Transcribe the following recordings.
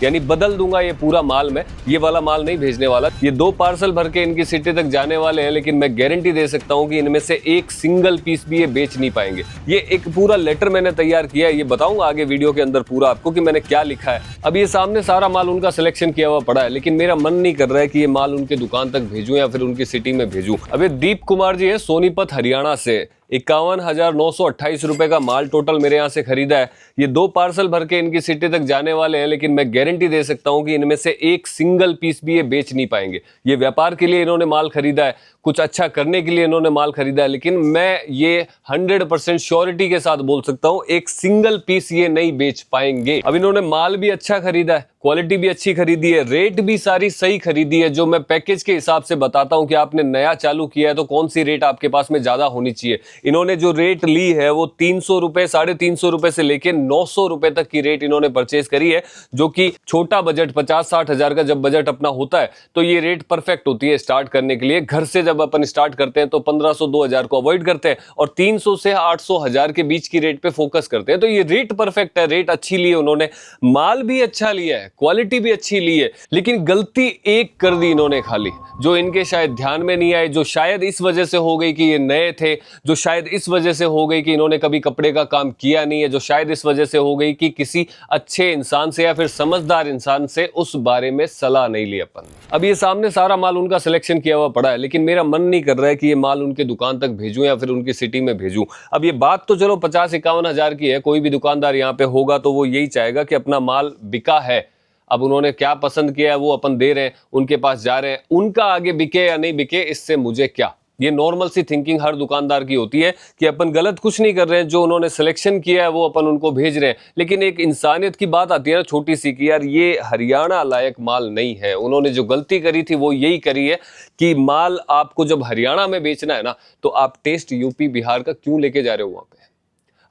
यानी बदल दूंगा ये पूरा माल मैं, ये वाला माल नहीं भेजने वाला। ये 2 पार्सल भर के इनकी सिटी तक जाने वाले हैं, लेकिन मैं गारंटी दे सकता हूं कि इनमें से एक सिंगल पीस भी ये बेच नहीं पाएंगे। ये एक पूरा लेटर मैंने तैयार किया है, ये बताऊंगा आगे वीडियो के अंदर पूरा आपको कि मैंने क्या लिखा है। अब ये सामने सारा माल उनका सिलेक्शन किया हुआ पड़ा है, लेकिन मेरा मन नहीं कर रहा है कि ये माल उनके दुकान तक भेजूं या फिर उनकी सिटी में भेजूं। अब ये दीप कुमार जी है सोनीपत हरियाणा से, 51,928 रुपए का माल टोटल मेरे यहाँ से खरीदा है। ये 2 पार्सल भर के इनकी सिटी तक जाने वाले हैं, लेकिन मैं गारंटी दे सकता हूं कि इनमें से एक सिंगल पीस भी ये बेच नहीं पाएंगे। ये व्यापार के लिए इन्होंने माल खरीदा है, कुछ अच्छा करने के लिए इन्होंने माल खरीदा है, लेकिन मैं ये 100% श्योरिटी के साथ बोल सकता हूं एक सिंगल पीस ये नहीं बेच पाएंगे। अब इन्होंने माल भी अच्छा खरीदा है, क्वालिटी भी अच्छी खरीदी है, रेट भी सारी सही खरीदी है। जो मैं पैकेज के हिसाब से बताता हूं कि आपने नया चालू किया है तो कौन सी रेट आपके पास में ज्यादा होनी चाहिए। इन्होंने जो रेट ली है वो 300 रुपए, 350 रुपए से लेके 900 रुपए तक की रेट इन्होंने परचेज करी है, जो कि छोटा बजट 50-60 हजार का जब बजट अपना होता है तो ये रेट परफेक्ट होती है स्टार्ट करने के लिए। घर से जब अपन स्टार्ट करते हैं तो 1500-2000 को अवॉइड करते हैं और 300 से 800 हजार के बीच की रेट पे फोकस करते हैं। तो ये रेट परफेक्ट है, रेट अच्छी ली है उन्होंने, माल भी अच्छा लिया है, क्वालिटी भी अच्छी ली है, लेकिन गलती एक कर दी इन्होंने खाली, जो इनके शायद ध्यान में नहीं आई, जो शायद इस वजह से हो गई कि ये नए थे, जो शायद इस वजह से हो गई कि इन्होंने कभी कपड़े का काम किया नहीं है, जो शायद इस वजह से हो गई कि किसी अच्छे इंसान से या फिर समझदार इंसान से उस बारे में सलाह नहीं ली अपन। अब ये सामने सारा माल उनका सिलेक्शन किया हुआ पड़ा है, लेकिन मेरा मन नहीं कर रहा है कि ये माल उनके दुकान तक भेजूं या फिर उनकी सिटी में भेजूं। अब ये बात तो चलो 50-51 हजार की है, कोई भी दुकानदार यहाँ पे होगा तो वो यही चाहेगा कि अपना माल बिका है। अब उन्होंने क्या पसंद किया है वो अपन दे रहे हैं, उनके पास जा रहे हैं, उनका आगे बिके या नहीं बिके इससे मुझे क्या। ये नॉर्मल सी थिंकिंग हर दुकानदार की होती है कि अपन गलत कुछ नहीं कर रहे हैं, जो उन्होंने सिलेक्शन किया है वो अपन उनको भेज रहे हैं। लेकिन एक इंसानियत की बात आती है ना छोटी सी कि यार ये हरियाणा लायक माल नहीं है। उन्होंने जो गलती करी थी वो यही करी है कि माल आपको जब हरियाणा में बेचना है ना तो आप टेस्ट यूपी बिहार का क्यों लेके जा रहे हो वहां पे।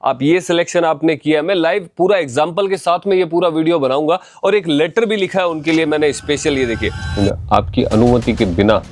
आप ये सिलेक्शन आपने किया, मैं लाइव पूरा एग्जांपल के साथ में ये पूरा वीडियो बनाऊंगा और एक लेटर भी लिखा है उनके लिए मैंने स्पेशल। ये देखिए, आपकी अनुमति के बिना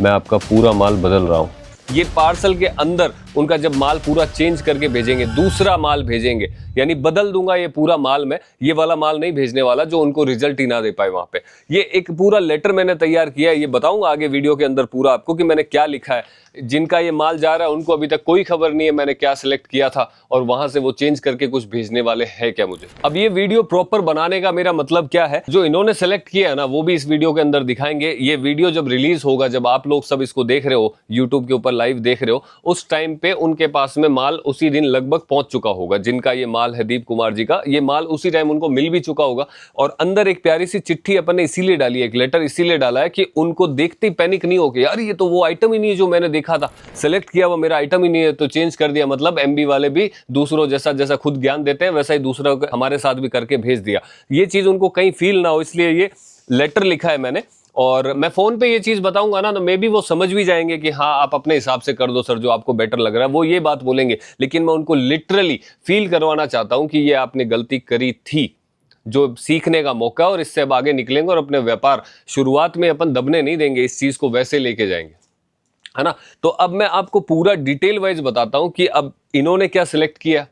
मैं आपका पूरा माल बदल रहा हूं। ये पार्सल के अंदर उनका जब माल पूरा चेंज करके भेजेंगे, दूसरा माल भेजेंगे, यानी बदल दूंगा ये पूरा माल मैं, ये वाला माल नहीं भेजने वाला जो उनको रिजल्ट ही ना दे पाए वहां पे। ये एक पूरा लेटर मैंने तैयार किया है, ये बताऊंगा आगे वीडियो के अंदर पूरा आपको कि मैंने क्या लिखा है। जिनका ये माल जा रहा है उनको अभी तक कोई खबर नहीं है मैंने क्या सिलेक्ट किया था और वहां से वो चेंज करके कुछ भेजने वाले हैं क्या मुझे। अब ये वीडियो प्रॉपर बनाने का मेरा मतलब क्या है, जो इन्होंने सेलेक्ट किया है ना वो भी इस वीडियो के अंदर दिखाएंगे। ये वीडियो जब रिलीज होगा, जब आप लोग सब इसको देख रहे हो, यूट्यूब के ऊपर लाइव देख रहे हो, उस टाइम पे उनके पास में माल उसी दिन लगभग पहुंच चुका होगा। जिनका ये माल है दीप कुमार जी का, ये माल उसी टाइम उनको मिल भी चुका होगा। और अंदर एक प्यारी सी चिट्ठी अपन ने इसीलिए डाली है, एक लेटर इसीलिए डाला है कि उनको देखते ही पैनिक नहीं हो के यार ये तो वो आइटम ही नहीं है जो मैंने देखा था, सेलेक्ट किया वो मेरा आइटम ही नहीं है तो चेंज कर दिया। मतलब एमबी वाले भी दूसरों जैसा जैसा खुद ज्ञान देते हैं वैसा ही दूसरा हमारे साथ भी करके भेज दिया। ये चीज उनको कहीं फील ना हो इसलिए ये लेटर लिखा है मैंने। और मैं फोन पे ये चीज बताऊंगा ना तो मे भी वो समझ भी जाएंगे कि हाँ आप अपने हिसाब से कर दो सर जो आपको बेटर लग रहा है, वो ये बात बोलेंगे। लेकिन मैं उनको लिटरली फील करवाना चाहता हूं कि ये आपने गलती करी थी, जो सीखने का मौका, और इससे अब आगे निकलेंगे और अपने व्यापार शुरुआत में अपन दबने नहीं देंगे, इस चीज को वैसे लेके जाएंगे, है ना। तो अब मैं आपको पूरा डिटेल वाइज बताता हूं कि अब इन्होंने क्या सिलेक्ट किया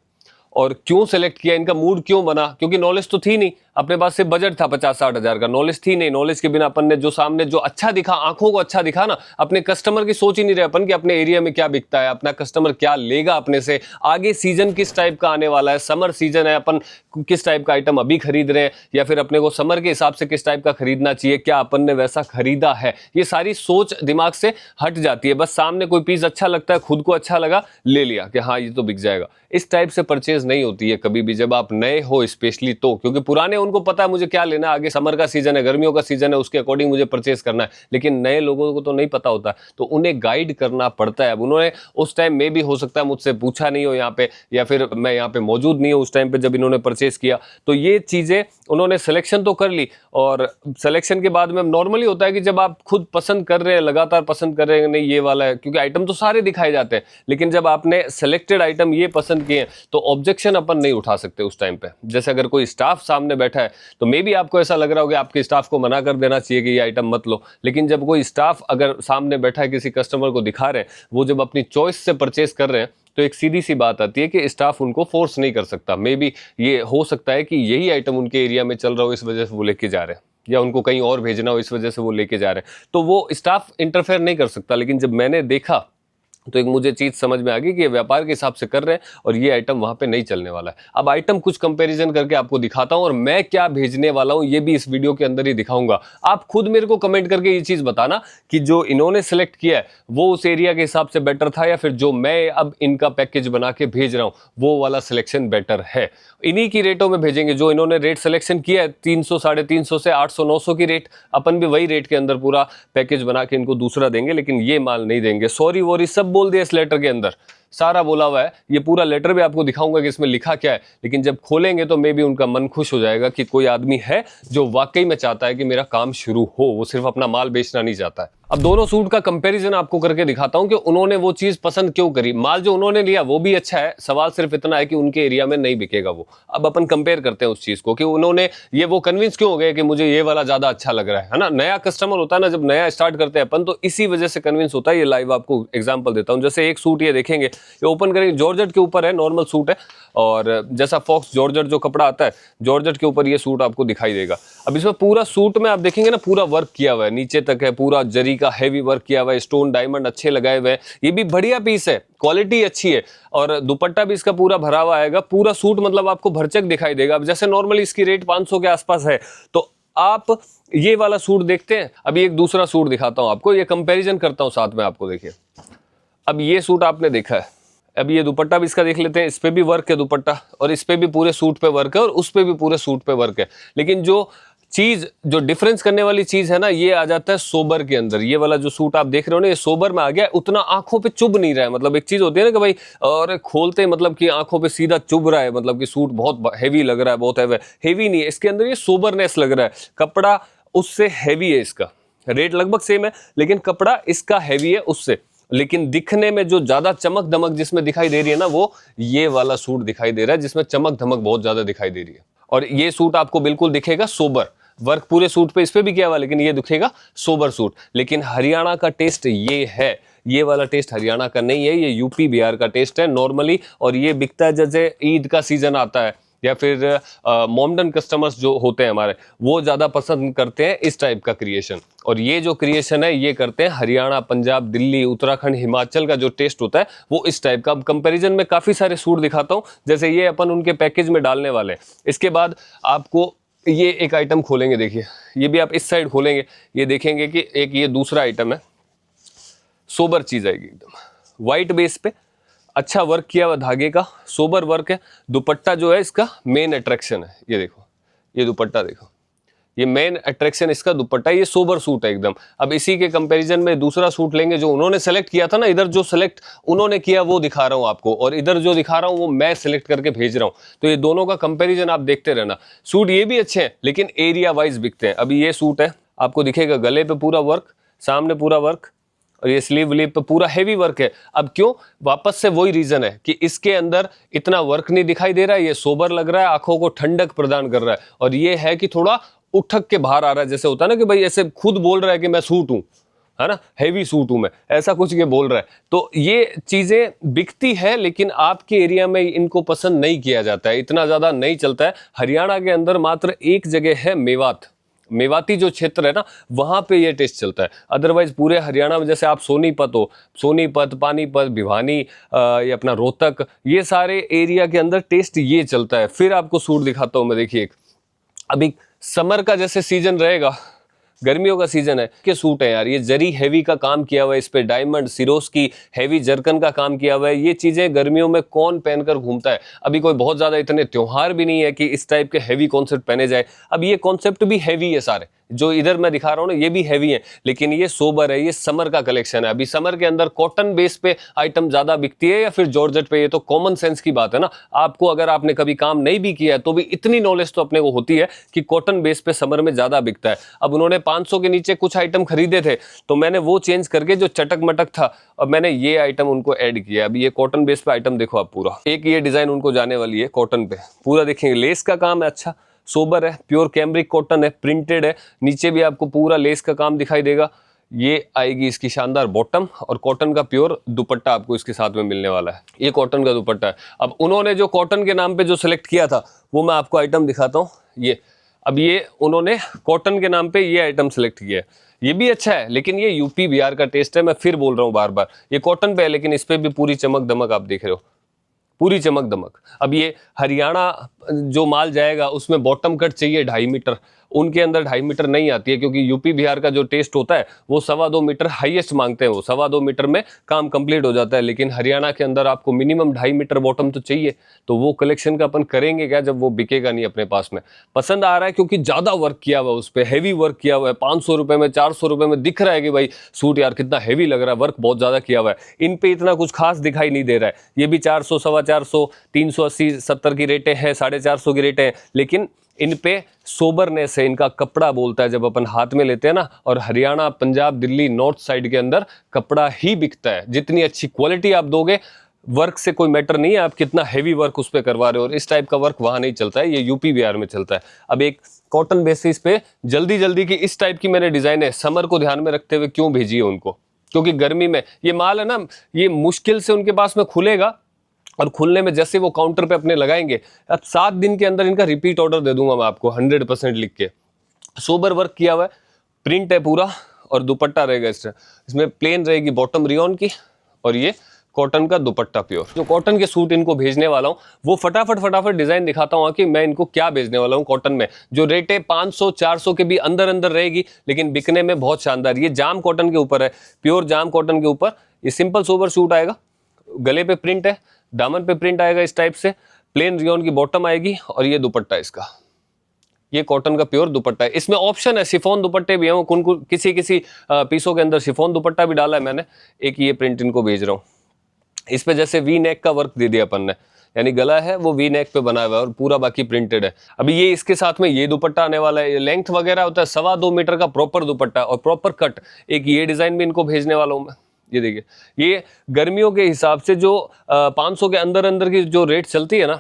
और क्यों सिलेक्ट किया, इनका मूड क्यों बना। क्योंकि नॉलेज तो थी नहीं, अपने पास से बजट था 50-60 हजार का, नॉलेज थी नहीं। नॉलेज के बिना अपन ने जो सामने जो अच्छा दिखा, आंखों को अच्छा दिखा ना, अपने कस्टमर की सोच ही नहीं रहे अपन कि अपने एरिया में क्या बिकता है, अपना कस्टमर क्या लेगा अपने से, आगे सीजन किस टाइप का आने वाला है, समर सीजन है, अपन किस टाइप का आइटम अभी खरीद रहे हैं या फिर अपने को समर के हिसाब से किस टाइप का खरीदना चाहिए, क्या अपन ने वैसा खरीदा है। ये सारी सोच दिमाग से हट जाती है। बस सामने कोई पीस अच्छा लगता है, खुद को अच्छा लगा, ले लिया कि हाँ ये तो बिक जाएगा। इस टाइप से परचेज नहीं होती है कभी भी, जब आप नए हो स्पेशली तो। क्योंकि पुराने उनको पता है मुझे क्या लेना है, आगे समर का सीजन है, गर्मियों का सीजन है, उसके अकॉर्डिंग मुझे परचेज करना है। लेकिन नए लोगों को तो नहीं पता होता, तो उन्हें गाइड करना पड़ता है। अब उन्होंने उस टाइम में भी हो सकता है मुझसे पूछा नहीं हो यहाँ पे, या फिर मैं यहाँ पे मौजूद नहीं हूँ उस टाइम पे जब इन्होंने परचेज किया। तो ये चीजें उन्होंने सिलेक्शन तो कर ली, और सिलेक्शन के बाद में नॉर्मली होता है कि जब आप खुद पसंद कर रहे हैं, लगातार पसंद कर रहे हैं, नहीं ये वाला है, क्योंकि आइटम तो सारे दिखाए जाते हैं, लेकिन जब आपने सिलेक्टेड आइटम ये पसंद किए तो ऑब्जेक्शन अपन नहीं उठा सकते उस टाइम पे। जैसे अगर कोई स्टाफ सामने बैठा है तो मे बी आपको ऐसा लग रहा हो कि आपके स्टाफ को मना कर देना चाहिए कि ये आइटम मत लो। लेकिन जब कोई स्टाफ अगर सामने बैठा है, किसी कस्टमर को दिखा रहे हैं, वो जब अपनी चॉइस से परचेस कर रहे हैं तो एक सीधी सी बात आती है कि स्टाफ उनको फोर्स नहीं कर सकता। मे बी ये हो सकता है कि यही आइटम उनके एरिया में चल रहा हो, इस वजह से वो लेके जा रहे हैं, या उनको कहीं और भेजना हो इस वजह से वो लेके जा रहे हैं, तो वो स्टाफ इंटरफेयर नहीं कर सकता। लेकिन जब मैंने देखा तो एक मुझे चीज समझ में आ गई कि ये व्यापार के हिसाब से कर रहे हैं और ये आइटम वहां पे नहीं चलने वाला है। अब आइटम कुछ कंपैरिजन करके आपको दिखाता हूं और मैं क्या भेजने वाला हूं ये भी इस वीडियो के अंदर ही दिखाऊंगा। आप खुद मेरे को कमेंट करके ये चीज बताना कि जो इन्होंने सिलेक्ट किया है वो उस एरिया के हिसाब से बेटर था, या फिर जो मैं अब इनका पैकेज बना के भेज रहा हूं वो वाला सिलेक्शन बेटर है। इन्हीं की रेटों में भेजेंगे जो इन्होंने रेट सिलेक्शन किया है, 300 350 से 800 900 की रेट, अपन भी वही रेट के अंदर पूरा पैकेज बना के इनको दूसरा देंगे, लेकिन ये माल नहीं देंगे। सॉरी वोरी सब बोल दिया इस लेटर के अंदर, सारा बोला हुआ है। ये पूरा लेटर भी आपको दिखाऊंगा कि इसमें लिखा क्या है, लेकिन जब खोलेंगे तो मे भी उनका मन खुश हो जाएगा कि कोई आदमी है जो वाकई में चाहता है कि मेरा काम शुरू हो, वो सिर्फ अपना माल बेचना नहीं चाहता है। अब दोनों सूट का कंपैरिजन आपको करके दिखाता हूं कि उन्होंने वो चीज पसंद क्यों करी। माल जो उन्होंने लिया वो भी अच्छा है, सवाल सिर्फ इतना है कि उनके एरिया में नहीं बिकेगा वो। अब अपन कंपेयर करते हैं उस चीज को कि उन्होंने ये वो कन्विंस क्यों हो गए कि मुझे ये वाला ज्यादा अच्छा लग रहा है ना। नया कस्टमर होता है ना, जब नया स्टार्ट करते हैं अपन तो इसी वजह से कन्विंस होता है। ये लाइव आपको एग्जाम्पल देता हूँ। जैसे एक सूट ये देखेंगे, ये ओपन करेंगे, जॉर्जेट के ऊपर है, नॉर्मल सूट है, और जैसा फॉक्स जॉर्जेट जो कपड़ा आता है जॉर्जेट के ऊपर ये सूट आपको दिखाई देगा। अब इसमें पूरा सूट में आप देखेंगे ना पूरा वर्क किया हुआ है, नीचे तक है, पूरा जरी का हैवी वर्क किया हुआ है, स्टोन डायमंड अच्छे लगाए हुए हैं, ये भी बढ़िया पीस है, क्वालिटी अच्छी है, और दुपट्टा भी इसका पूरा भरा हुआ आएगा। पूरा सूट मतलब आपको भरचक दिखाई देगा। अब जैसे नॉर्मली इसकी रेट 500 के आसपास है, तो आप ये वाला सूट देखते हैं। अभी एक दूसरा सूट दिखाता हूं आपको, ये कंपैरिजन करता हूं साथ में आपको। देखिए अब ये सूट आपने देखा है, अब ये दुपट्टा भी इसका देख लेते हैं। इस पे भी वर्क है दुपट्टा, और इस पे भी पूरे सूट पे वर्क है, और उस पे भी पूरे सूट पे वर्क है। लेकिन जो चीज जो डिफरेंस करने वाली चीज है ना, ये आ जाता है सोबर के अंदर। ये वाला जो सूट आप देख रहे हो ना, ये सोबर में आ गया, उतना आंखों पे चुभ नहीं रहा है। मतलब एक चीज होती है ना कि भाई और खोलते मतलब कि आंखों पे सीधा चुभ रहा है, मतलब कि सूट बहुत हैवी लग रहा है, बहुत हैवी नहीं है इसके अंदर, ये सोबरनेस लग रहा है। कपड़ा उससे हैवी है, इसका रेट लगभग सेम है लेकिन कपड़ा इसका हैवी है उससे। लेकिन दिखने में जो ज्यादा चमक दमक जिसमें दिखाई दे रही है ना, वो ये वाला सूट दिखाई दे रहा है जिसमें चमक धमक बहुत ज्यादा दिखाई दे रही है। और ये सूट आपको बिल्कुल दिखेगा सोबर, वर्क पूरे सूट पे इस पे भी किया हुआ, लेकिन ये दिखेगा सोबर सूट। लेकिन हरियाणा का टेस्ट ये है, ये वाला टेस्ट हरियाणा का नहीं है, ये यूपी बिहार का टेस्ट है नॉर्मली। और ये बिकता है जैसे ईद का सीजन आता है, या फिर मॉडर्न कस्टमर्स जो होते हैं हमारे, वो ज़्यादा पसंद करते हैं इस टाइप का क्रिएशन। और ये जो क्रिएशन है ये करते हैं हरियाणा, पंजाब, दिल्ली, उत्तराखंड, हिमाचल का जो टेस्ट होता है वो इस टाइप का। अब कंपैरिजन में काफ़ी सारे सूट दिखाता हूँ, जैसे ये अपन उनके पैकेज में डालने वाले हैं। इसके बाद आपको ये एक आइटम खोलेंगे, देखिए ये भी आप इस साइड खोलेंगे, ये देखेंगे कि एक ये दूसरा आइटम है, सोबर चीज़ आएगी एकदम वाइट बेस पे, अच्छा वर्क किया हुआ धागे का, सोबर वर्क है। दुपट्टा जो है इसका मेन अट्रैक्शन है, ये देखो, ये दुपट्टा देखो, ये मेन अट्रैक्शन इसका दुपट्टा, ये सोबर सूट है एकदम। अब इसी के कंपैरिजन में दूसरा सूट लेंगे जो उन्होंने सेलेक्ट किया था ना, इधर जो सेलेक्ट उन्होंने किया वो दिखा रहा हूं आपको, और इधर जो दिखा रहा हूं वो मैं सेलेक्ट करके भेज रहा हूं। तो ये दोनों का कंपैरिजन आप देखते रहना। सूट ये भी अच्छे हैं लेकिन एरिया वाइज बिकते हैं। अभी ये सूट है, आपको दिखेगा गले पे पूरा वर्क, सामने पूरा वर्क, और ये स्लीव व्लीव पे पूरा हैवी वर्क है। अब क्यों, वापस से वही रीजन है कि इसके अंदर इतना वर्क नहीं दिखाई दे रहा है, ये सोबर लग रहा है, आंखों को ठंडक प्रदान कर रहा है। और ये है कि थोड़ा उठक के बाहर आ रहा है, जैसे होता है ना कि भाई ऐसे खुद बोल रहा है कि मैं सूट हूं, है ना, हैवी सूट हूं मैं, ऐसा कुछ ये बोल रहा है। तो ये चीजें बिकती है लेकिन आपके एरिया में इनको पसंद नहीं किया जाता है, इतना ज्यादा नहीं चलता है। हरियाणा के अंदर मात्र एक जगह है मेवात, मेवाती जो क्षेत्र है ना, वहां पे ये टेस्ट चलता है। अदरवाइज पूरे हरियाणा में जैसे आप सोनीपत हो, सोनीपत, पानीपत, भिवानी, ये अपना रोहतक, ये सारे एरिया के अंदर टेस्ट ये चलता है। फिर आपको सूट दिखाता हूं मैं, देखिए अभी समर का जैसे सीजन रहेगा, गर्मियों का सीजन है, के सूट है यार, ये जरी हैवी का काम किया हुआ है, इस पे डायमंड सिरोस की हैवी जरकन का काम किया हुआ है। ये चीजें गर्मियों में कौन पहनकर घूमता है, अभी कोई बहुत ज्यादा इतने त्योहार भी नहीं है कि इस टाइप के हैवी कॉन्सेप्ट पहने जाए। अब ये कॉन्सेप्ट भी हैवी है, सारे जो इधर मैं दिखा रहा हूँ ना ये भी हैवी है, लेकिन ये सोबर है, ये समर का कलेक्शन है। अभी समर के अंदर कॉटन बेस पे आइटम ज्यादा बिकती है या फिर जॉर्जेट पे, ये तो कॉमन सेंस की बात है ना। आपको अगर आपने कभी काम नहीं भी किया है तो भी इतनी नॉलेज तो अपने को होती है कि कॉटन बेस पे समर में ज्यादा बिकता है। अब उन्होंने 500 के नीचे कुछ आइटम खरीदे थे तो मैंने वो चेंज करके जो चटक मटक था, अब मैंने ये आइटम उनको ऐड किया। अभी ये कॉटन बेस पे आइटम देखो आप, पूरा एक ये डिजाइन उनको जाने वाली है कॉटन पे, पूरा देखेंगे लेस का काम है, अच्छा सोबर है, प्योर कैमरिक कॉटन है, प्रिंटेड है, नीचे भी आपको पूरा लेस का काम दिखाई देगा। ये आएगी इसकी शानदार बॉटम और कॉटन का प्योर दुपट्टा आपको इसके साथ में मिलने वाला है। ये कॉटन का दुपट्टा है। अब उन्होंने जो कॉटन के नाम पे जो सिलेक्ट किया था वो मैं आपको आइटम दिखाता हूँ। ये अब ये उन्होंने कॉटन के नाम पे ये आइटम सिलेक्ट किया है। ये भी अच्छा है लेकिन ये यूपी बिहार का टेस्ट है। मैं फिर बोल रहा हूँ बार बार, ये कॉटन पे है लेकिन इस पे भी पूरी चमक दमक आप देख रहे हो, पूरी चमक दमक। अब ये हरियाणा जो माल जाएगा उसमें बॉटम कट चाहिए 2.5 मीटर, उनके अंदर 2.5 मीटर नहीं आती है क्योंकि यूपी बिहार का जो टेस्ट होता है वो 2.25 मीटर हाईएस्ट मांगते हैं, वो 2.25 मीटर में काम कंप्लीट हो जाता है। लेकिन हरियाणा के अंदर आपको मिनिमम 2.5 मीटर बॉटम तो चाहिए। तो वो कलेक्शन का अपन करेंगे क्या जब वो बिकेगा नहीं अपने पास में। पसंद आ रहा है क्योंकि ज़्यादा वर्क किया हुआ है, उस पर हैवी वर्क किया हुआ है। 500 रुपये में 400 रुपये में दिख रहा है कि भाई सूट यार कितना हैवी लग रहा है, वर्क बहुत ज़्यादा किया हुआ है। इन पे इतना कुछ खास दिखाई नहीं दे रहा है। ये भी 400, 450, 380, 70 की रेटें हैं, 450 की रेटें हैं, लेकिन इन पे सोबरनेस है, इनका कपड़ा बोलता है जब अपन हाथ में लेते हैं ना। और हरियाणा, पंजाब, दिल्ली, नॉर्थ साइड के अंदर कपड़ा ही बिकता है। जितनी अच्छी क्वालिटी आप दोगे, वर्क से कोई मैटर नहीं है आप कितना हैवी वर्क उस पर करवा रहे हो, और इस टाइप का वर्क वहाँ नहीं चलता है, ये यूपी बिहार में चलता है। अब एक कॉटन बेसिस पे जल्दी जल्दी की इस टाइप की मैंने डिज़ाइन है, समर को ध्यान में रखते हुए क्यों भेजी है उनको, क्योंकि गर्मी में ये माल है ना, ये मुश्किल से उनके पास में खुलेगा और खुलने में जैसे वो काउंटर पे अपने लगाएंगे, अब 7 दिन के अंदर इनका रिपीट ऑर्डर दे दूंगा मैं आपको 100% लिख के। सोबर वर्क किया हुआ है, प्रिंट है पूरा, और दुपट्टा रहेगा इसमें प्लेन रहेगी बॉटम रियॉन की, और ये कॉटन का दुपट्टा प्योर। जो कॉटन के सूट इनको भेजने वाला हूँ वो फटाफट डिजाइन दिखाता हूँ कि मैं इनको क्या भेजने वाला हूँ कॉटन में, जो रेट है 500-400 के भी अंदर अंदर रहेगी, लेकिन बिकने में बहुत शानदार। ये जाम कॉटन के ऊपर है, प्योर जाम कॉटन के ऊपर ये सिंपल सोबर सूट आएगा। गले पे प्रिंट है, दामन पे प्रिंट आएगा इस टाइप से, प्लेन रियॉन की बॉटम आएगी, और ये दुपट्टा इसका, ये कॉटन का प्योर दुपट्टा है। इसमें ऑप्शन है शिफॉन दुपट्टे भी हैं, किसी पीसों के अंदर शिफॉन दुपट्टा भी डाला है मैंने। एक ये प्रिंट इनको भेज रहा हूँ, इस पे जैसे वी नेक का वर्क दे दिया अपन ने, यानी गला है वो वी नेक पे बना हुआ है और पूरा बाकी प्रिंटेड है। अभी ये इसके साथ में ये दुपट्टा आने वाला है, लेंथ वगैरह होता है 2.25 मीटर का प्रॉपर दुपट्टा और प्रॉपर कट। एक ये डिजाइन भी इनको भेजने वाला हूँ मैं। ये देखिए, ये गर्मियों के हिसाब से जो 500 के अंदर अंदर की जो रेट चलती है ना,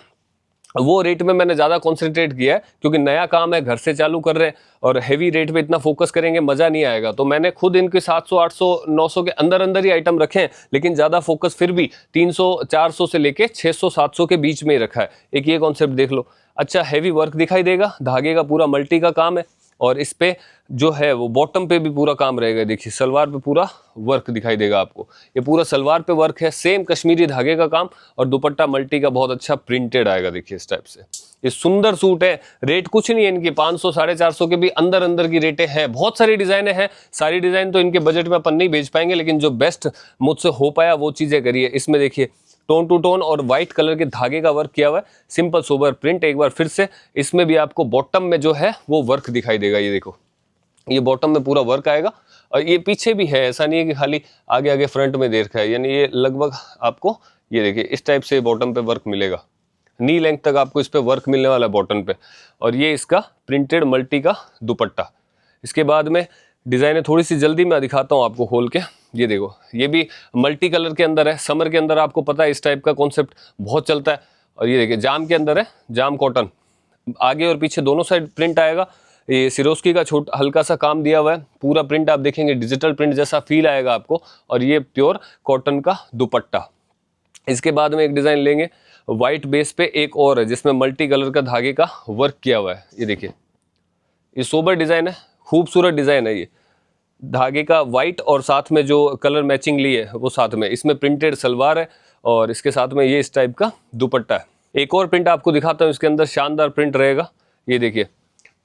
वो रेट में मैंने ज़्यादा कॉन्सेंट्रेट किया है, क्योंकि नया काम है, घर से चालू कर रहे हैं, और हैवी रेट पे इतना फोकस करेंगे मज़ा नहीं आएगा। तो मैंने खुद इनके 700, 800, 900 के अंदर अंदर ही आइटम रखे हैं, लेकिन ज़्यादा फोकस फिर भी 300, 400 से लेके 600, 700 के बीच में ही रखा है। एक ये कॉन्सेप्ट देख लो, अच्छा हैवी वर्क दिखाई देगा, धागे का पूरा मल्टी का काम है, और इस पे जो है वो बॉटम पे भी पूरा काम रहेगा। देखिए सलवार पे पूरा वर्क दिखाई देगा आपको, ये पूरा सलवार पे वर्क है, सेम कश्मीरी धागे का काम, और दुपट्टा मल्टी का बहुत अच्छा प्रिंटेड आएगा। देखिए इस टाइप से ये सुंदर सूट है। रेट कुछ नहीं है इनकी, 500, 450 के भी अंदर अंदर की रेटें हैं। बहुत सारी डिजाइनें हैं, सारी डिजाइन तो इनके बजट में अपन नहीं भेज पाएंगे, लेकिन जो बेस्ट मुझसे हो पाया वो चीजें करिए। इसमें देखिए टोन टू टोन और व्हाइट कलर के धागे का वर्क किया हुआ है, सिंपल सोबर प्रिंट। एक बार फिर से इसमें भी आपको बॉटम में जो है वो वर्क दिखाई देगा। ये देखो, ये बॉटम में पूरा वर्क आएगा, और ये पीछे भी है, ऐसा नहीं है कि खाली आगे आगे फ्रंट में दे रखा है, यानी ये लगभग आपको ये देखिए इस टाइप से बॉटम पे वर्क मिलेगा, नी लेंथ तक आपको इस पे वर्क मिलने वाला है बॉटम पे। और ये इसका प्रिंटेड मल्टी का दुपट्टा। इसके बाद में डिज़ाइनें थोड़ी सी जल्दी मैं दिखाता हूँ आपको खोल के। ये देखो, ये भी मल्टी कलर के अंदर है, समर के अंदर आपको पता है इस टाइप का कॉन्सेप्ट बहुत चलता है। और ये देखिए जाम के अंदर है, जाम कॉटन, आगे और पीछे दोनों साइड प्रिंट आएगा। ये सिरोस्की का छोटा हल्का सा काम दिया हुआ है, पूरा प्रिंट आप देखेंगे डिजिटल प्रिंट जैसा फील आएगा आपको, और ये प्योर कॉटन का दुपट्टा। इसके बाद में एक डिज़ाइन लेंगे वाइट बेस पे, एक और है जिसमें मल्टी कलर का धागे का वर्क किया हुआ है। ये देखिए, ये सोबर डिज़ाइन है, खूबसूरत डिज़ाइन है। ये धागे का वाइट और साथ में जो कलर मैचिंग ली है वो साथ में, इसमें प्रिंटेड सलवार है, और इसके साथ में ये इस टाइप का दुपट्टा है। एक और प्रिंट आपको दिखाता हूँ, इसके अंदर शानदार प्रिंट रहेगा। ये देखिए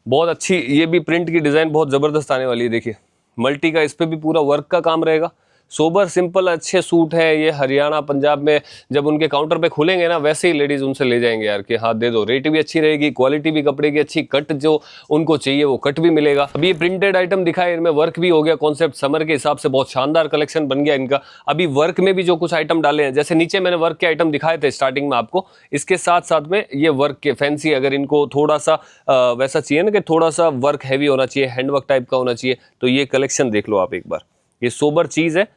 बहुत अच्छी, ये भी प्रिंट की डिज़ाइन बहुत ज़बरदस्त आने वाली है। देखिए मल्टी का, इस पर भी पूरा वर्क का काम रहेगा। सोबर सिंपल अच्छे सूट है ये, हरियाणा पंजाब में जब उनके काउंटर पे खुलेंगे ना, वैसे ही लेडीज उनसे ले जाएंगे यार कि हाँ दे दो। रेट भी अच्छी रहेगी, क्वालिटी भी कपड़े की अच्छी, कट जो उनको चाहिए वो कट भी मिलेगा। अभी ये प्रिंटेड आइटम दिखाए, इनमें वर्क भी हो गया, कॉन्सेप्ट समर के हिसाब से बहुत शानदार कलेक्शन बन गया इनका। अभी वर्क में भी जो कुछ आइटम डाले हैं, जैसे नीचे मैंने वर्क के आइटम दिखाए थे स्टार्टिंग में आपको, इसके साथ साथ में ये वर्क के फैंसी, अगर इनको थोड़ा सा वैसा चाहिए ना कि थोड़ा सा वर्क हैवी होना चाहिए, हैंडवर्क टाइप का होना चाहिए, तो ये कलेक्शन देख लो आप एक बार। ये सोबर चीज़ है,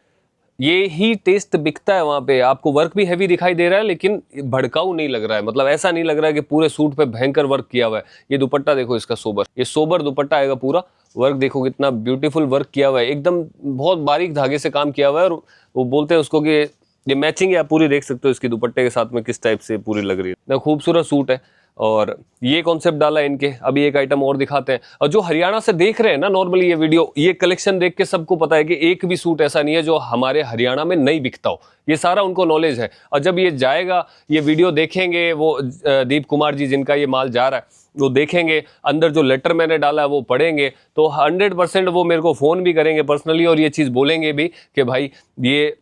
ये ही टेस्ट बिकता है वहाँ पे। आपको वर्क भी हैवी दिखाई दे रहा है, लेकिन भड़काऊ नहीं लग रहा है, मतलब ऐसा नहीं लग रहा है कि पूरे सूट पे भयंकर वर्क किया हुआ है। ये दुपट्टा देखो इसका सोबर, ये सोबर दुपट्टा आएगा पूरा, वर्क देखो कितना ब्यूटीफुल वर्क किया हुआ है, एकदम बहुत बारीक धागे से काम किया हुआ है। और वो बोलते हैं उसको कि ये मैचिंग है, आप पूरी देख सकते हो इसकी दुपट्टे के साथ में किस टाइप से पूरी लग रही है ना, खूबसूरत सूट है। और ये कॉन्सेप्ट डाला है इनके। अभी एक आइटम और दिखाते हैं। और जो हरियाणा से देख रहे हैं ना नॉर्मली ये वीडियो, ये कलेक्शन देख के सबको पता है कि एक भी सूट ऐसा नहीं है जो हमारे हरियाणा में नहीं बिकता हो, ये सारा उनको नॉलेज है। और जब ये जाएगा, ये वीडियो देखेंगे वो दीप कुमार जी जिनका ये माल जा रहा है, वो देखेंगे, अंदर जो लेटर मैंने डाला है वो पढ़ेंगे, तो 100% वो मेरे को फ़ोन भी करेंगे पर्सनली और ये चीज़ बोलेंगे भी कि भाई ये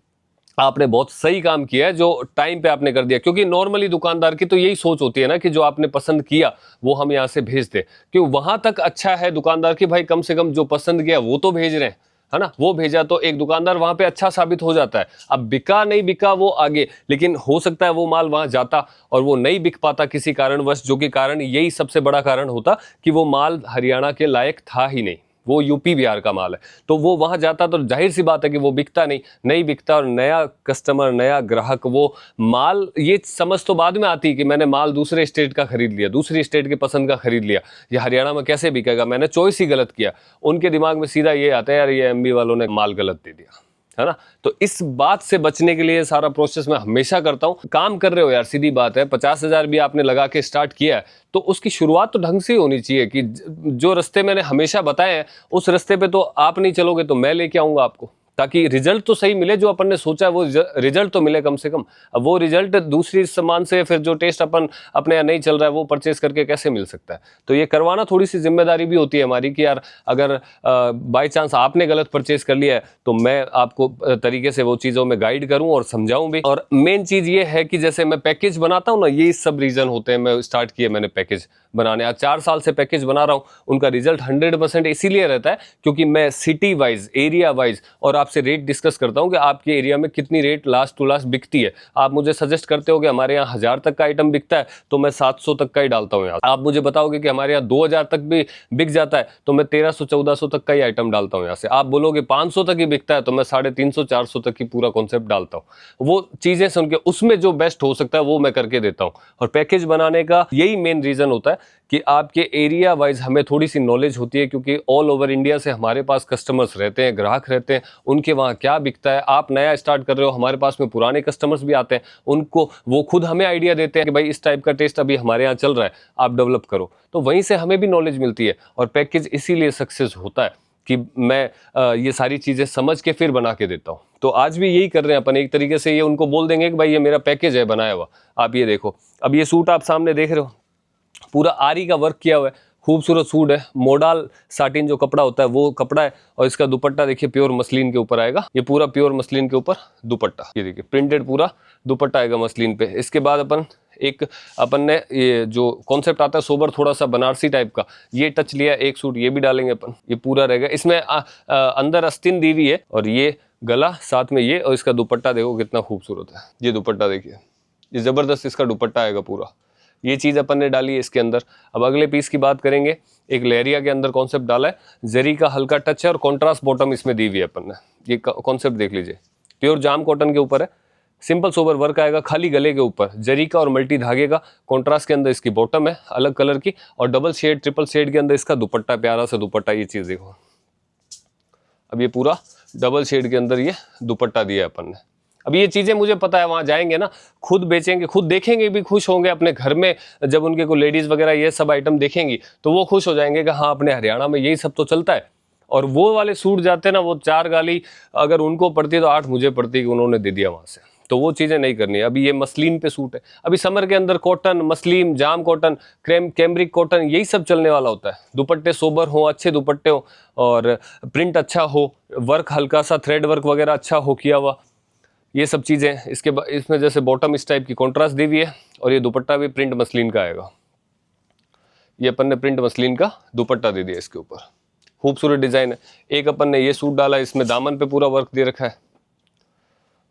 आपने बहुत सही काम किया है जो टाइम पे आपने कर दिया। क्योंकि नॉर्मली दुकानदार की तो यही सोच होती है ना कि जो आपने पसंद किया वो हम यहाँ से भेज दें, क्योंकि वहां तक अच्छा है दुकानदार की भाई कम से कम जो पसंद किया वो तो भेज रहे हैं, है ना, वो भेजा तो एक दुकानदार वहां पे अच्छा साबित हो जाता है। अब बिका नहीं बिका वो आगे, लेकिन हो सकता है वो माल वहां जाता और वो नहीं बिक पाता किसी कारणवश, जो कि कारण यही सबसे बड़ा कारण होता कि वो माल हरियाणा के लायक था ही नहीं, वो यूपी बिहार का माल है। तो वो वहां जाता तो जाहिर सी बात है कि वो बिकता नहीं बिकता, और नया कस्टमर नया ग्राहक वो माल, ये समझ तो बाद में आती है कि मैंने माल दूसरे स्टेट का खरीद लिया, दूसरी स्टेट के पसंद का खरीद लिया, ये हरियाणा में कैसे बिकेगा, मैंने चॉइस ही गलत किया। उनके दिमाग में सीधा ये आता है यार ये एमबी वालों ने माल गलत दे दिया, है ना। तो इस बात से बचने के लिए सारा प्रोसेस मैं हमेशा करता हूं। काम कर रहे हो यार, सीधी बात है, 50,000 भी आपने लगा के स्टार्ट किया है तो उसकी शुरुआत तो ढंग से ही होनी चाहिए कि जो रास्ते मैंने हमेशा बताए हैं उस रास्ते पे तो आप नहीं चलोगे तो मैं लेके आऊंगा आपको, ताकि रिजल्ट तो सही मिले, जो अपन ने सोचा है वो रिजल्ट तो मिले कम से कम। अब वो रिजल्ट दूसरी सामान से फिर जो टेस्ट अपन अपने यहाँ नहीं चल रहा है वो परचेज करके कैसे मिल सकता है। तो ये करवाना थोड़ी सी जिम्मेदारी भी होती है हमारी कि यार अगर बाई चांस आपने गलत परचेज कर लिया है तो मैं आपको तरीके से वो चीज़ों में गाइड करूँ और समझाऊँ भी। और मेन चीज़ ये है कि जैसे मैं पैकेज बनाता हूँ ना, ये सब रीज़न होते हैं। मैं स्टार्ट किया मैंने पैकेज बनाने, आज 4 साल से पैकेज बना रहा हूँ। उनका रिजल्ट 100% इसीलिए रहता है क्योंकि मैं सिटी वाइज एरिया वाइज और आपसे रेट डिस्कस करता हूँ कि आपके एरिया में कितनी रेट लास्ट टू लास्ट बिकती है। आप मुझे सजेस्ट करते हो कि हमारे यहाँ 1000 तक का आइटम बिकता है तो मैं 700 तक का ही डालता हूँ यहाँ। आप मुझे बताओगे कि हमारे यहाँ 2000 तक भी बिक जाता है तो मैं 1300-1400 तक का ही आइटम डालता हूँ यहाँ से। आप बोलोगे 500 तक ही बिकता है तो मैं 350-400 तक की पूरा कॉन्सेप्ट डालता हूँ। वो चीज़ें सुन के उसमें जो बेस्ट हो सकता है वो मैं करके देता हूँ। और पैकेज बनाने का यही मेन रीज़न होता है कि आपके एरिया वाइज हमें थोड़ी सी नॉलेज होती है, क्योंकि ऑल ओवर इंडिया से हमारे पास कस्टमर्स रहते हैं, ग्राहक रहते हैं, उनके वहाँ क्या बिकता है। आप नया स्टार्ट कर रहे हो, हमारे पास में पुराने कस्टमर्स भी आते हैं, उनको वो खुद हमें आइडिया देते हैं कि भाई इस टाइप का टेस्ट अभी हमारे यहाँ चल रहा है, आप डेवलप करो। तो वहीं से हमें भी नॉलेज मिलती है और पैकेज इसीलिए सक्सेस होता है कि मैं ये सारी चीज़ें समझ के फिर बना के देता हूँ। तो आज भी यही कर रहे हैं अपन, एक तरीके से ये उनको बोल देंगे कि भाई ये मेरा पैकेज है बनाया हुआ, आप ये देखो। अब ये सूट आप सामने देख रहे हो, पूरा आरी का वर्क किया हुआ है, खूबसूरत सूट है। मोडाल साटिन जो कपड़ा होता है वो कपड़ा है। और इसका दुपट्टा देखिए प्योर मसलिन के ऊपर आएगा, ये पूरा प्योर मसलिन के ऊपर दुपट्टा, ये देखिए प्रिंटेड पूरा दुपट्टा आएगा मसलिन पे। इसके बाद अपन ने ये जो कॉन्सेप्ट आता है सोबर थोड़ा सा बनारसी टाइप का, ये टच लिया एक सूट, ये भी डालेंगे अपन, ये पूरा रहेगा। इसमें अंदर अस्तीन दी हुई है और ये गला साथ में ये, और इसका दुपट्टा देखो कितना खूबसूरत है। ये दुपट्टा देखिए, ये जबरदस्त इसका दुपट्टा आएगा पूरा। ये चीज़ अपन ने डाली है इसके अंदर। अब अगले पीस की बात करेंगे। एक लेरिया के अंदर कॉन्सेप्ट डाला है, जरी का हल्का टच है और कॉन्ट्रास्ट बॉटम इसमें दी हुई है अपन ने। ये कॉन्सेप्ट देख लीजिए, प्योर जाम कॉटन के ऊपर है, सिंपल सोबर वर्क आएगा खाली गले के ऊपर, जरी का और मल्टी धागे का। कॉन्ट्रास्ट के अंदर इसकी बॉटम है अलग कलर की, और डबल शेड ट्रिपल शेड के अंदर इसका दुपट्टा, प्यारा सा दुपट्टा। ये चीज़ देखो, अब ये पूरा डबल शेड के अंदर ये दुपट्टा दिया है अपन ने। अब ये चीज़ें मुझे पता है, वहाँ जाएंगे ना, खुद बेचेंगे, खुद देखेंगे भी, खुश होंगे अपने घर में। जब उनके को लेडीज़ वगैरह ये सब आइटम देखेंगी तो वो खुश हो जाएंगे कि हाँ अपने हरियाणा में यही सब तो चलता है। और वो वाले सूट जाते हैं ना, वो 4 गाली अगर उनको पड़ती है तो 8 मुझे पड़ती है कि उन्होंने दे दिया वहाँ से। तो वो चीज़ें नहीं करनी है। अभी ये मसलिन पे सूट है, अभी समर के अंदर कॉटन, मसलिन, जाम कॉटन, कैमरिक कॉटन, यही सब चलने वाला होता है। दुपट्टे सोबर हो, अच्छे दुपट्टे हो, और प्रिंट अच्छा हो, वर्क हल्का सा थ्रेड वर्क वगैरह अच्छा हो किया हुआ, ये सब चीज़ें। इसमें जैसे बॉटम इस टाइप की कॉन्ट्रास्ट दी हुई है, और ये दुपट्टा भी प्रिंट मसलिन का आएगा। ये अपन ने प्रिंट मसलिन का दुपट्टा दे दिया इसके ऊपर, खूबसूरत डिज़ाइन है। एक अपन ने ये सूट डाला, इसमें दामन पे पूरा वर्क दे रखा है,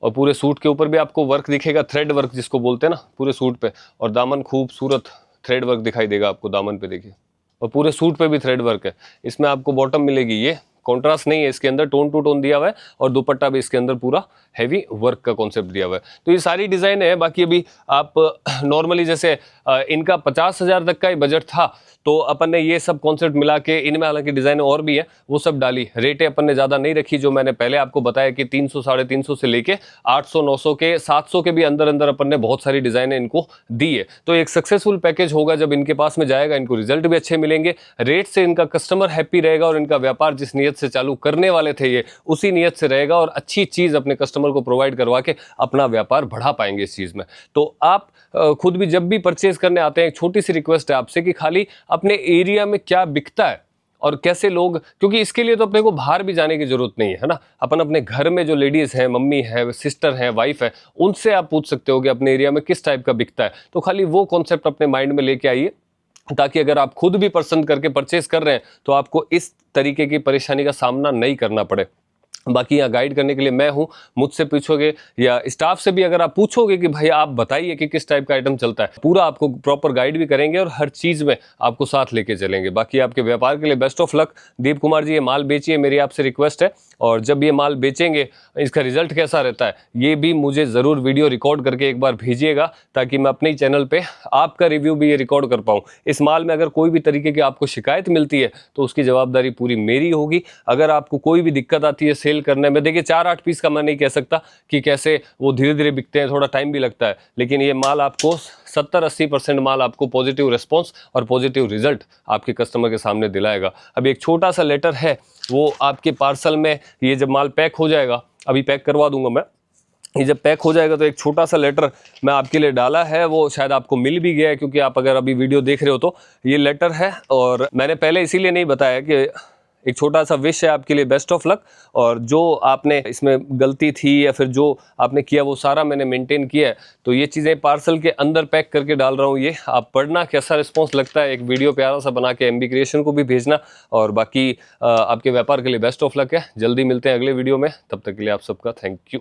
और पूरे सूट के ऊपर भी आपको वर्क दिखेगा, थ्रेड वर्क जिसको बोलते हैं ना, पूरे सूट पे। और दामन खूबसूरत थ्रेड वर्क दिखाई देगा आपको दामन पे, देखिए। और पूरे सूट पे भी थ्रेड वर्क है। इसमें आपको बॉटम मिलेगी ये कॉन्ट्रास्ट नहीं है इसके अंदर, टोन टू टोन दिया हुआ है और दुपट्टा भी इसके अंदर पूरा हैवी वर्क का कॉन्सेप्ट दिया हुआ है। तो ये सारी डिज़ाइन है। बाकी अभी आप नॉर्मली जैसे इनका 50,000 तक का ही बजट था, तो अपन ने ये सब कॉन्सेप्ट मिला के, इनमें हालांकि डिज़ाइन और भी है, वो सब डाली। रेटें अपन ने ज़्यादा नहीं रखी, जो मैंने पहले आपको बताया कि 300 350 से लेके 800 900 के 700 के भी अंदर अंदर अपन ने बहुत सारी डिज़ाइनें इनको दी है। तो एक सक्सेसफुल पैकेज होगा जब इनके पास में जाएगा, इनको रिजल्ट भी अच्छे मिलेंगे, रेट से इनका कस्टमर हैप्पी रहेगा और इनका व्यापार जिस नीयत से चालू करने वाले थे ये उसी नीयत से रहेगा और अच्छी चीज़ अपने कस्टमर को प्रोवाइड करवा के अपना व्यापार बढ़ा पाएंगे इस चीज़ में। तो आप खुद भी जब भी परचेज करने आते हैं, एक छोटी सी रिक्वेस्ट है आपसे कि खाली अपने एरिया में क्या बिकता है और कैसे लोग, क्योंकि इसके लिए तो अपने को बाहर भी जाने की जरूरत नहीं है ना, अपन अपने घर में जो लेडीज़ हैं, मम्मी है, सिस्टर है, वाइफ है, उनसे आप पूछ सकते हो कि अपने एरिया में किस टाइप का बिकता है। तो खाली वो कॉन्सेप्ट अपने माइंड में लेके आइए, ताकि अगर आप खुद भी पसंद करके परचेज कर रहे हैं तो आपको इस तरीके की परेशानी का सामना नहीं करना पड़े। बाकी यहाँ गाइड करने के लिए मैं हूँ, मुझसे पूछोगे या स्टाफ से भी अगर आप पूछोगे कि भाई आप बताइए कि किस टाइप का आइटम चलता है, पूरा आपको प्रॉपर गाइड भी करेंगे और हर चीज़ में आपको साथ लेके चलेंगे। बाकी आपके व्यापार के लिए best of luck. Deep Kumar ji, ये माल बेचिए, मेरी आपसे रिक्वेस्ट है, और जब ये माल बेचेंगे इसका रिजल्ट कैसा रहता है ये भी मुझे ज़रूर वीडियो रिकॉर्ड करके एक बार भेजिएगा, ताकि मैं अपने चैनल पे आपका रिव्यू भी ये रिकॉर्ड कर पाऊँ। इस माल में अगर कोई भी तरीके की आपको शिकायत मिलती है तो उसकी जवाबदारी पूरी मेरी होगी। अगर आपको कोई भी दिक्कत आती है सेल करने में, देखिए 4-8 पीस का मैं नहीं कह सकता कि कैसे वो धीरे धीरे बिकते हैं, थोड़ा टाइम भी लगता है, लेकिन ये माल आपको 70-80% माल आपको पॉजिटिव रिस्पॉन्स और पॉजिटिव रिजल्ट आपके कस्टमर के सामने दिलाएगा। अभी एक छोटा सा लेटर है, वो आपके पार्सल में, ये जब माल पैक हो जाएगा, अभी पैक करवा दूंगा मैं, ये जब पैक हो जाएगा तो एक छोटा सा लेटर मैं आपके लिए डाला है, वो शायद आपको मिल भी गया है, क्योंकि आप अगर अभी वीडियो देख रहे हो तो ये लेटर है। और मैंने पहले इसीलिए नहीं बताया कि एक छोटा सा विश है आपके लिए, बेस्ट ऑफ लक। और जो आपने इसमें गलती थी या फिर जो आपने किया वो सारा मैंने मेंटेन किया है। तो ये चीज़ें पार्सल के अंदर पैक करके डाल रहा हूँ, ये आप पढ़ना, कैसा रिस्पॉन्स लगता है, एक वीडियो प्यारा सा बना के MB क्रिएशन को भी भेजना। और बाकी आपके व्यापार के लिए बेस्ट ऑफ लक है। जल्दी मिलते हैं अगले वीडियो में, तब तक के लिए आप सबका थैंक यू।